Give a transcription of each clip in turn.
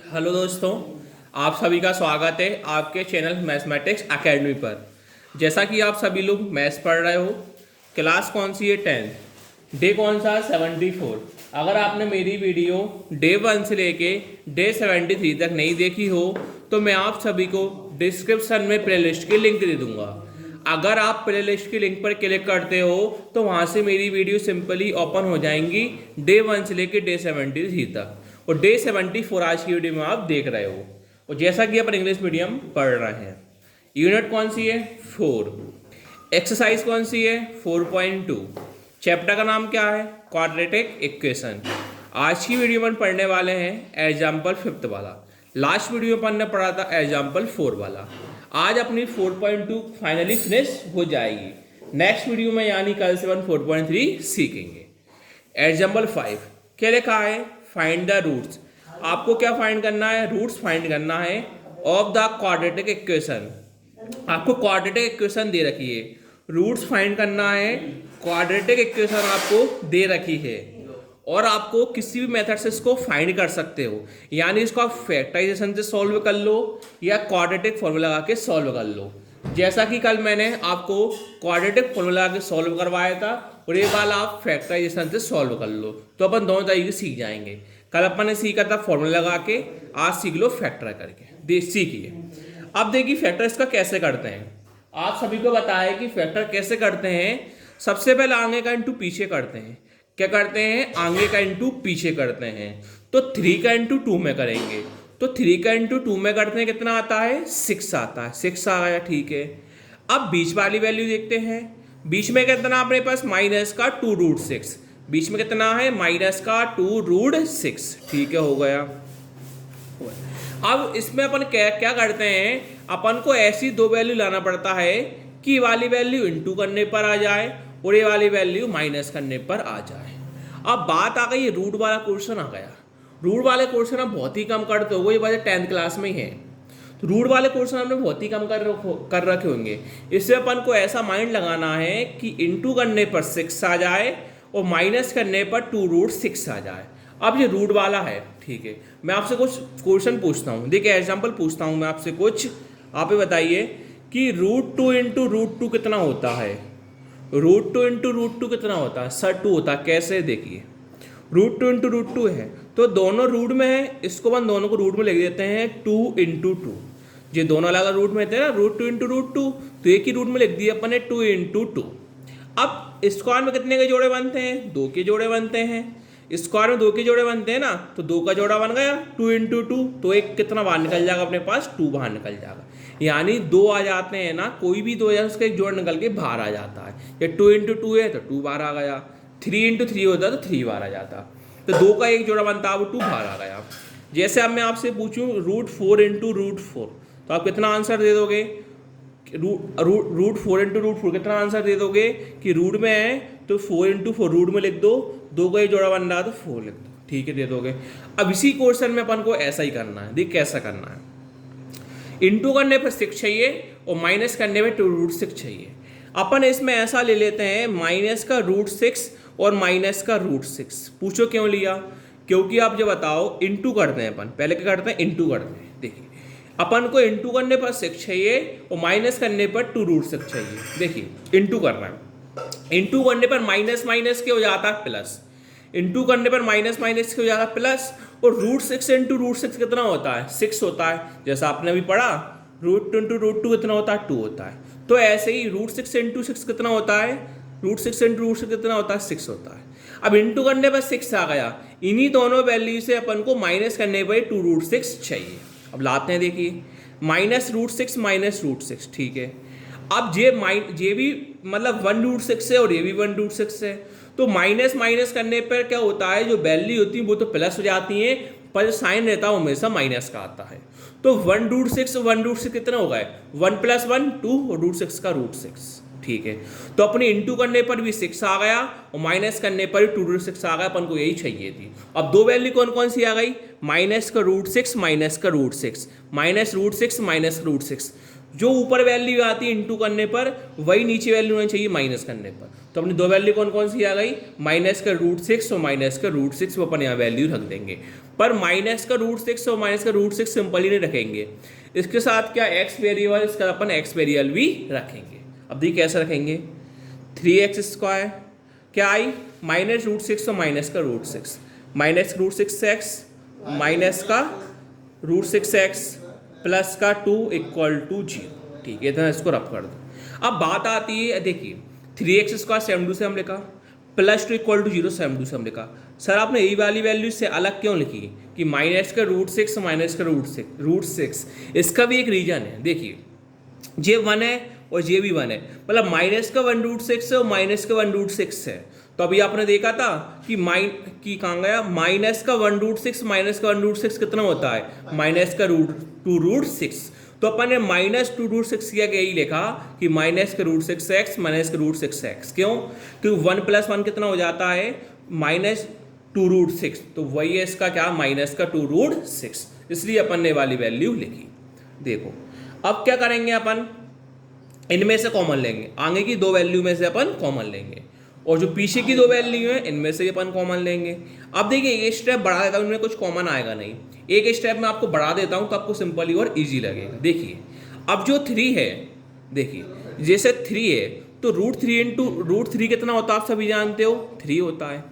Hello दोस्तों, आप सभी का स्वागत है आपके चैनल मैथमेटिक्स एकेडमी पर। जैसा कि आप सभी लोग मैथ्स पढ़ रहे हो, क्लास कौन सी है? 10। डे कौन सा? 74। अगर आपने मेरी वीडियो डे 1 से लेके डे 73 तक नहीं देखी हो तो मैं आप सभी को डिस्क्रिप्शन में प्लेलिस्ट की लिंक दे दूंगा। अगर आप प्लेलिस्ट की लिंक पर क्लिक करते हो तो वहाँ से मेरी वीडियो सिंपली ओपन हो जाएंगी डे 1 से लेके डे 73 तक, और डे 74 आज की वीडियो में आप देख रहे हो। और जैसा कि अपन इंग्लिश मीडियम पढ़ रहे हैं, यूनिट कौन सी है? 4। एक्सरसाइज कौन सी है? 4.2। चैप्टर का नाम क्या है? Quadratic equation. आज की वीडियो में पढ़ने वाले हैं एग्जाम्पल 5th वाला। लास्ट वीडियो में हमने पढ़ा था एग्जाम्पल 4 वाला। आज अपनी 4.2 फाइनली फिनिश हो जाएगी। नेक्स्ट वीडियो में यानी कल से 4.3 सीखेंगे। एग्जाम्पल 5 क्या लिखा है? Find the roots. आपको क्या फाइंड करना है? रूट्स फाइंड करना है ऑफ द क्वाड्रेटिक इक्वेशन। आपको क्वाड्रेटिक इक्वेशन दे रखी है, रूट्स फाइंड करना है। क्वाड्रेटिक इक्वेशन आपको दे रखी है और आपको किसी भी मेथड से इसको फाइंड कर सकते हो, यानी इसको आप फैक्टराइजेशन से सॉल्व कर लो या क्वाड्रेटिक फॉर्मूला लगा के सॉल्व कर लो। जैसा कि कल मैंने आपको क्वाड्रेटिक फॉर्मूला लगा के सॉल्व करवाया था, और ये वाला आप फैक्टराइजेशन से सॉल्व कर लो तो अपन दोनों तरीके सीख जाएंगे। कल अपन ने सीखा था फॉर्मूला लगा के, आज सीख लो फैक्टर करके। सीखिए। अब देखिए फैक्टर इसका कैसे करते हैं। आप सभी को बताया कि फैक्टर कैसे करते हैं। सबसे पहले आगे का इंटू पीछे करते हैं। क्या करते हैं? आगे का इंटू पीछे करते हैं। तो 3 का इंटू 2 में करेंगे, तो 3 का इंटू 2 में करते हैं, कितना आता है? 6 आता है। 6 आ गया, ठीक है। अब बीच वाली वैल्यू देखते हैं। बीच में कितना अपने पास? माइनस का 2√6। बीच में कितना है? माइनस का 2√6, ठीक है, हो गया। अब इसमें अपन क्या क्या करते हैं? अपन को ऐसी दो वैल्यू लाना पड़ता है कि ये वाली वैल्यू इंटू करने पर आ जाए और ये वाली वैल्यू माइनस करने पर आ जाए। अब बात आ गई, रूट वाला क्वेश्चन आ गया। रूट वाले क्वेश्चन आप बहुत ही कम करते हो, ये वजह 10th क्लास में ही है। तो रूट वाले क्वेश्चन हमने बहुत ही कम कर रखे होंगे। इससे अपन को ऐसा माइंड लगाना है कि इंटू करने पर 6 आ जाए और माइनस करने पर 2√6 आ जाए। अब ये रूट वाला है, ठीक है। मैं आपसे कुछ क्वेश्चन पूछता हूँ, देखिए एग्जाम्पल पूछता हूँ मैं आपसे कुछ। आप ही बताइए कि √2 इंटू √2 कितना होता है? √2 इंटू √2 कितना होता है? सर 2 होता है। कैसे? देखिए √2 इंटू √2 है तो दोनों रूट में है, इसको अपन दोनों को रूट में लिख देते हैं 2 इंटू 2। ये दोनों अलग रूट में थे ना, √2 इंटू √2, तो एक ही रूट में लिख दिया अपन ने 2 इंटू 2। अब स्क्वायर में कितने के जोड़े बनते हैं? 2 के जोड़े बनते हैं। स्क्वायर में 2 के जोड़े बनते हैं ना, तो 2 का जोड़ा बन गया 2 इंटू 2, तो एक कितना बाहर निकल जाएगा अपने पास? 2 बाहर निकल जाएगा। यानी 2 आ जाते हैं ना, कोई भी 2 उसका एक जोड़ निकल के बाहर आ जाता है। या 2 इंटू 2 है तो 2 बाहर आ गया। 3 इंटू 3 होता तो 3 बाहर आ जाता। तो 2 का एक जोड़ा बनता है, वो 2 बाहर आ गया। जैसे अब मैं आपसे पूछूं √4 इंटू √4, तो आप कितना आंसर दे दोगे? √4 इंटू √4 कितना आंसर दे दोगे? कि रूट में है तो 4 इंटू 4 रूट में लिख दो, 2 का ही जोड़ा बन रहा तो 4 लिख दो, ठीक है, दे दोगे। अब इसी क्वेश्चन में अपन को ऐसा ही करना है। देख कैसा करना है। इंटू करने पर 6 चाहिए और माइनस करने पर 2√6 चाहिए। अपन इसमें ऐसा ले लेते हैं माइनस का √6 और माइनस का √6। पूछो क्यों लिया? क्योंकि आप जो बताओ इंटू करते हैं अपन, पहले क्या करते हैं? इंटू करते हैं। देखिए अपन को इंटू करने पर 6 चाहिए और माइनस करने पर 2√6 चाहिए। देखिए इंटू करना है, इंटू करने पर माइनस माइनस के हो जाता है प्लस, इंटू करने पर माइनस माइनस के हो जाता है प्लस, और √6 इंटू √6 कितना होता है? 6 होता है। जैसा आपने अभी पढ़ा, √2 इंटू √2 कितना होता है? 2 होता है। तो ऐसे ही √6 इंटू 6 कितना होता है? √6 इंटू √6 कितना होता है? 6 होता है। अब इंटू करने पर 6 आ गया, इन्हीं दोनों वैल्यू से अपन को माइनस करने पर 2√6 चाहिए। अब लाते हैं, देखिए माइनस √6 माइनस √6, ठीक है। अब ये भी मतलब 1√6 है और ये भी 1√6 है, तो माइनस माइनस करने पर क्या होता है? जो वैल्यू होती है वो तो प्लस हो जाती है, पर जो साइन रहता है वो हमेशा माइनस का आता है। तो 1√6 कितना हो गए? 1 + 1 2 और √6 का √6, ठीक है। तो अपने इंटू करने पर भी 6 आ गया और माइनस करने पर भी 2√6 आ गया। अपन को यही चाहिए थी। अब दो वैल्यू कौन कौन सी आ गई? माइनस का √6 माइनस का √6, माइनस √6 माइनस √6। जो ऊपर वैल्यू आती है इंटू करने पर, वही नीचे वैल्यू होनी चाहिए माइनस करने पर। तो अपनी दो वैल्यू कौन कौन सी आ गई? माइनस का √6 और माइनस का √6, वो अपन यहाँ वैल्यू रख देंगे। पर माइनस का रूट 6 और माइनस का रूट 6 सिंपल ही नहीं रखेंगे, इसके साथ क्या एक्स वेरिएबल, इसका अपन एक्स वेरिएबल भी रखेंगे। अब देखिए कैसे रखेंगे, 3x² क्या आई, माइनस रूट 6 और माइनस का root 6, minus root 6x minus का रूट 6x प्लस का 2 इक्वल टू 0। ठीक है, इतना इसको रफ कर दो। अब बात आती है, देखिए 3x² सेम टू सेम लिखा, plus 2 equal to 0 same to same लिखा। सर आपने यही वाली वैल्यू से अलग क्यों लिखी कि माइनस का रूट 6 माइनस का रूट 6? इसका भी एक रीजन है, देखिए ये 1 है और ये भी 1 है, मतलब माइनस का 1 रूट 6 है और माइनस का 1 रूट 6 है। तो अभी आपने देखा था कि कहाँ गया, माइनस का 1 रूट 6 माइनस का 1 रूट 6 कितना होता है, माइनस का 2 रूट 6। तो अपन ने माइनस 2 रूट 6 किया, यही लिखा कि माइनस का रूट 6x माइनस का रूट 6x। क्यों? क्योंकि 1 प्लस 1 कितना हो जाता है, माइनस 2 रूट 6। तो वही है इसका क्या, माइनस का 2 रूट 6, इसलिए अपन ने वाली वैल्यू लिखी। देखो अब क्या करेंगे, अपन इनमें से कॉमन लेंगे, आगे की दो वैल्यू में से अपन कॉमन लेंगे, और जो पीछे की दो वैल्यू है इनमें से अपन कॉमन लेंगे। अब देखिए एक स्टेप बढ़ा देता हूँ, इनमें कुछ कॉमन आएगा नहीं, एक स्टेप में आपको बढ़ा देता हूँ तो आपको सिंपली और इजी लगेगा। देखिए अब जो 3 है, देखिए जैसे 3 है तो रूट 3 इंटू रूट 3 कितना होता है, आप सभी जानते हो 3 होता है।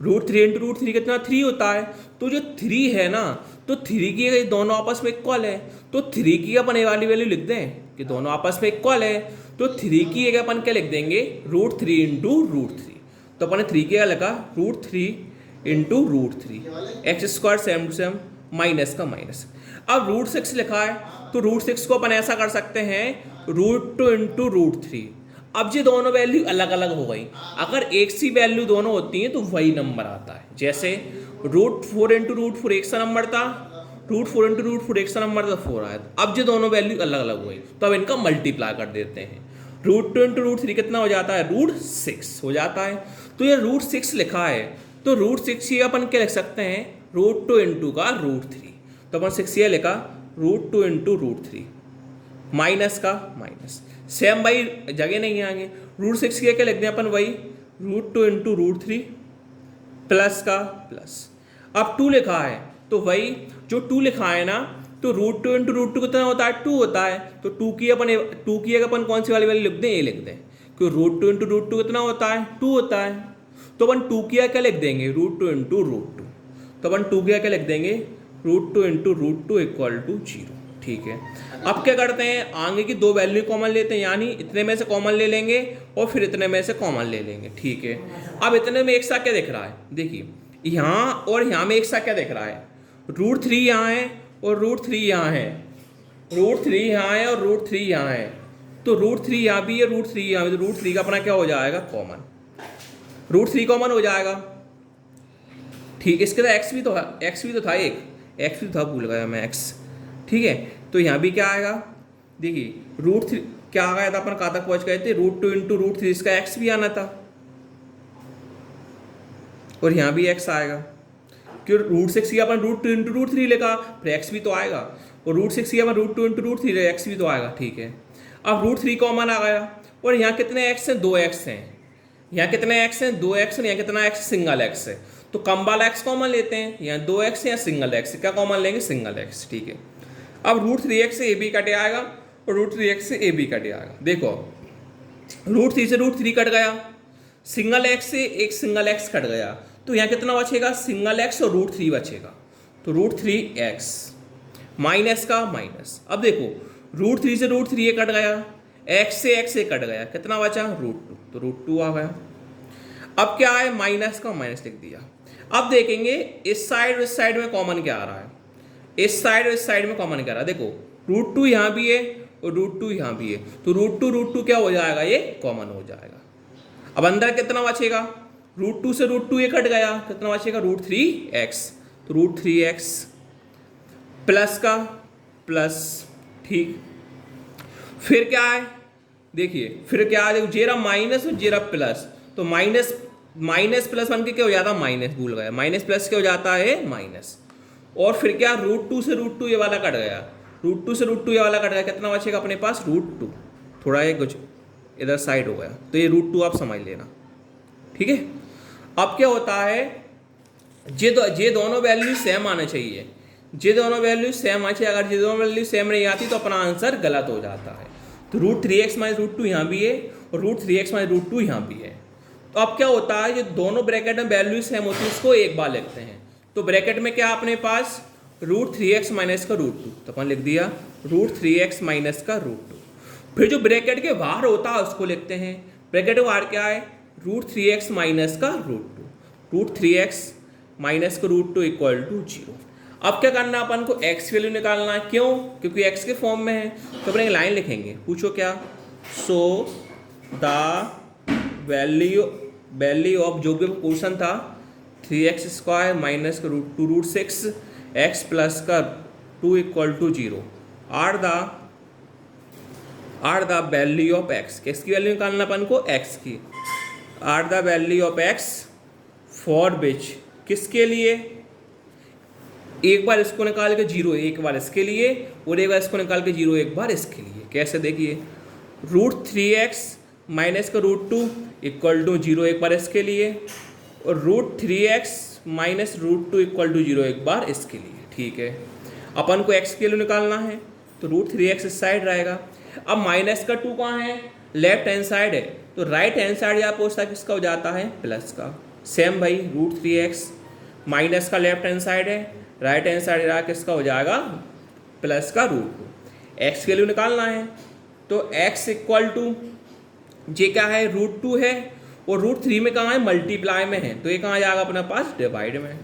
रूट 3 इंटू रूट 3 कितना, 3 होता है। तो जो 3 है ना, तो 3 की दोनों आपस में इक्वल है, तो 3 की अपन ये वाली वैल्यू लिख दें कि दोनों आपस में इक्वल है। तो 3 की एक अपन क्या लिख देंगे, रूट 3 इंटू रूट 3। तो अपन ने 3 की क्या लिखा, root 3 into root 3 x² same to same minus का माइनस। अब रूट 6 लिखा है तो रूट 6 को अपन ऐसा कर सकते हैं, रूट 2 इंटू रूट 3। अब ये दोनों वैल्यू अलग अलग हो गई, अगर एक सी वैल्यू दोनों होती हैं तो वही नंबर आता है। जैसे रूट 4 इंटू रूट 4 एक सा नंबर था, रूट 4 इंटू रूट 4 एक सा नंबर था, 4 आया। अब जो दोनों वैल्यू अलग अलग हो गई तो अब इनका मल्टीप्लाई कर देते हैं। रूट 2 इंटू रूट 3 कितना हो जाता है, रूट 6 हो जाता है। तो ये रूट 6 लिखा है तो रूट 6 ही अपन क्या लिख सकते हैं, रूट 2 इंटू का रूट 3। तो अपन 6 ये लिखा, रूट 2 इंटू रूट 3 माइनस का माइनस, सेम भाई जगह नहीं है आगे। रूट 6 की क्या लिख दें अपन, वही रूट 2 इंटू रूट 3 प्लस का प्लस। अब 2 लिखा है तो वही जो 2 लिखा है ना, तो रूट 2 इंटू रूट 2 कितना होता है, 2 होता है। तो 2 की अपन कौन सी वाली वैल्यू लिख दें, ये लिख दें, क्योंकि रूट 2 इंटू रूट 2 कितना होता है, 2 होता है। तो अपन 2 की क्या लिख देंगे, रूट 2 इंटू रूट 2। तो अपन 2 की क्या लिख देंगे, root 2 into root 2 equal to 0। ठीक है, अब क्या करते हैं, आगे की दो वैल्यू कॉमन लेते हैं, यानी इतने में से कॉमन ले लेंगे और फिर इतने में से कॉमन ले लेंगे। ठीक है, अब इतने में एक सा क्या दिख रहा है, देखिए यहाँ और यहाँ में एक सा क्या दिख रहा है, रूट 3 यहाँ है और रूट 3 यहाँ है, रूट 3 यहाँ है और रूट 3 यहाँ है। तो रूट 3 यहाँ भी है, रूट 3 यहाँ भी, तो रूट 3 का अपना क्या हो जाएगा, कॉमन, रूट 3 कॉमन हो जाएगा। ठीक, इसके तो एक्स भी तो था, एक्स भी था, भूल गया मैं एक्स। ठीक है, तो यहाँ भी क्या आएगा, देखिए रूट 3 क्या आ गया था, अपन कहाँ तक पहुँच गए थे, रूट 2 इंटू रूट 3, इसका एक्स भी आना था, और यहाँ भी एक्स आएगा, क्यों रूट 6 की अपन रूट 2 इंटू रूट 3 लेगा, फिर एक्स भी तो आएगा, और रूट 6 की अपन रूट 2 इंटू रूट 3 लेगा, एक्स भी तो आएगा। ठीक है, अब रूट 3 कॉमन आ गया, और यहाँ कितने एक्स हैं, 2 एक्स हैं, यहाँ कितने एक्स हैं, 2 एक्स हैं, यहाँ कितना एक्स, सिंगल एक्स है। तो कम वाला एक्स कॉमन लेते हैं, यहाँ 2 एक्स या सिंगल एक्स, क्या कॉमन लेंगे, सिंगल एक्स। ठीक है, अब रूट 3x से ए बी कट आएगा और रूट 3x से ए बी कट आएगा। देखो रूट 3 से रूट 3 कट गया, सिंगल एक्स से एक सिंगल एक्स कट गया, तो यहाँ कितना बचेगा, सिंगल एक्स और रूट 3 बचेगा, तो रूट 3x माइनस का माइनस। अब देखो रूट 3 से रूट 3 कट गया, x से x से कट गया, कितना बचा, रूट 2, तो रूट 2 आ गया। अब क्या है, माइनस का माइनस लिख दिया। अब देखेंगे इस साइड में कॉमन क्या आ रहा है, इस साइड में कॉमन क्या रहा है, देखो रूट 2 यहाँ भी है और रूट 2 यहाँ भी है, तो रूट टू क्या हो जाएगा, ये कॉमन हो जाएगा। अब अंदर कितना बचेगा, रूट 2 से रूट 2 ये कट गया, कितना बचेगा, रूट 3x, तो रूट 3x प्लस का प्लस। ठीक, फिर क्या है, देखिए फिर क्या है, जेरा माइनस और जेरा प्लस, तो माइनस प्लस बन के क्या हो जाता है, माइनस, भूल गया, माइनस प्लस क्या हो जाता है, माइनस। और फिर क्या, रूट 2 से रूट 2 ये वाला कट गया, रूट 2 से रूट 2 ये वाला कट गया, कितना बचेगा अपने पास, रूट 2, थोड़ा ये कुछ इधर साइड हो गया, तो ये रूट 2 आप समझ लेना। ठीक है, अब क्या होता है, ये दोनों वैल्यू सेम आने चाहिए, ये दोनों वैल्यू सेम आनी चाहिए। अगर ये दोनों वैल्यू सेम नहीं आती तो अपना आंसर गलत हो जाता है। तो √3x माइनस √2 यहाँ भी है और √3x माइनस √2 यहाँ भी है। तो अब क्या होता है, ये दोनों ब्रैकेट में वैल्यू सेम होती है, इसको एक बार लिखते हैं। तो ब्रैकेट में क्या अपने पास √3x माइनस का √2, तो अपन लिख दिया √3x माइनस का √2। फिर जो ब्रैकेट के बाहर होता है उसको लिखते हैं। ब्रैकेट के बाहर क्या है, √3x माइनस का √2, √3x माइनस का √2 इक्वल टू 0। अब क्या करना है, अपन को x की वैल्यू निकालना है। क्यों? क्योंकि x के फॉर्म में है। तो अपन एक लाइन लिखेंगे, पूछो क्या, सो द वैल्यू ऑफ जो भी क्वेश्चन था 3x² माइनस का √2 √6x प्लस का 2 equal to 0 are the value of x। किसकी वैल्यू निकालना अपन को, x की। Are the value of x for which, किसके लिए, एक बार इसको निकाल के 0 एक बार इसके लिए और एक बार इसको निकाल के 0 एक बार इसके लिए। कैसे, देखिए √3x माइनस का √2 इक्वल टू 0 एक बार इसके लिए और √3x माइनस √2 इक्वल टू 0 एक बार इसके लिए। ठीक है, अपन को x के लिए निकालना है तो √3x इस साइड रहेगा। अब माइनस का 2 कहाँ है, लेफ्ट हैंड साइड है, तो राइट हैंड साइड या पूछता किसका हो जाता है, प्लस का। सेम भाई √3x माइनस का लेफ्ट हैंड साइड है, राइट हैंड साइड रहा किसका हो जाएगा, प्लस का √2। x के वैल्यू निकालना है तो x इक्वल टू, ये क्या है, √2 है और √3 में कहाँ है, मल्टीप्लाई में है, तो ये कहाँ जाएगा अपने पास, डिवाइड में।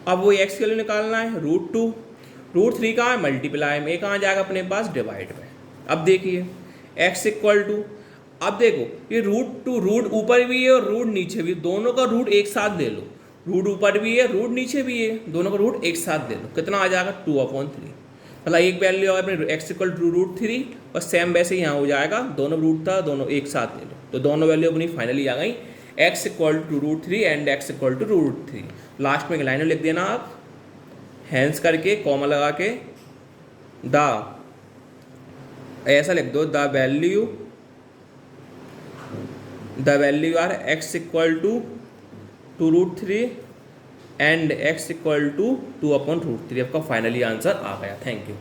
अब वो x के वैल्यू निकालना है, √2, √3 कहाँ है, मल्टीप्लाई में, ये कहाँ जाएगा अपने पास, डिवाइड में। अब देखिए x इक्वल टू, अब देखो ये √2 रूट ऊपर भी है और रूट नीचे भी, दोनों का रूट एक साथ दे लो, रूट ऊपर भी है रूट नीचे भी है, दोनों का रूट एक साथ दे लो, कितना आ जाएगा 2/3। मतलब एक वैल्यू अपने x इक्वल टू √3 और सेम वैसे यहाँ हो जाएगा, दोनों रूट था दोनों एक साथ ले लो, तो दोनों वैल्यू अपनी फाइनली आ गई, x equal to √3 and x equal to √3। Last में एक लाइन लिख देना आप, हैंस करके कॉमा लगा के, द ऐसा लिख दो, the value are x equal to √3 and x equal to 2/√3। आपका फाइनली आंसर आ गया। Thank you.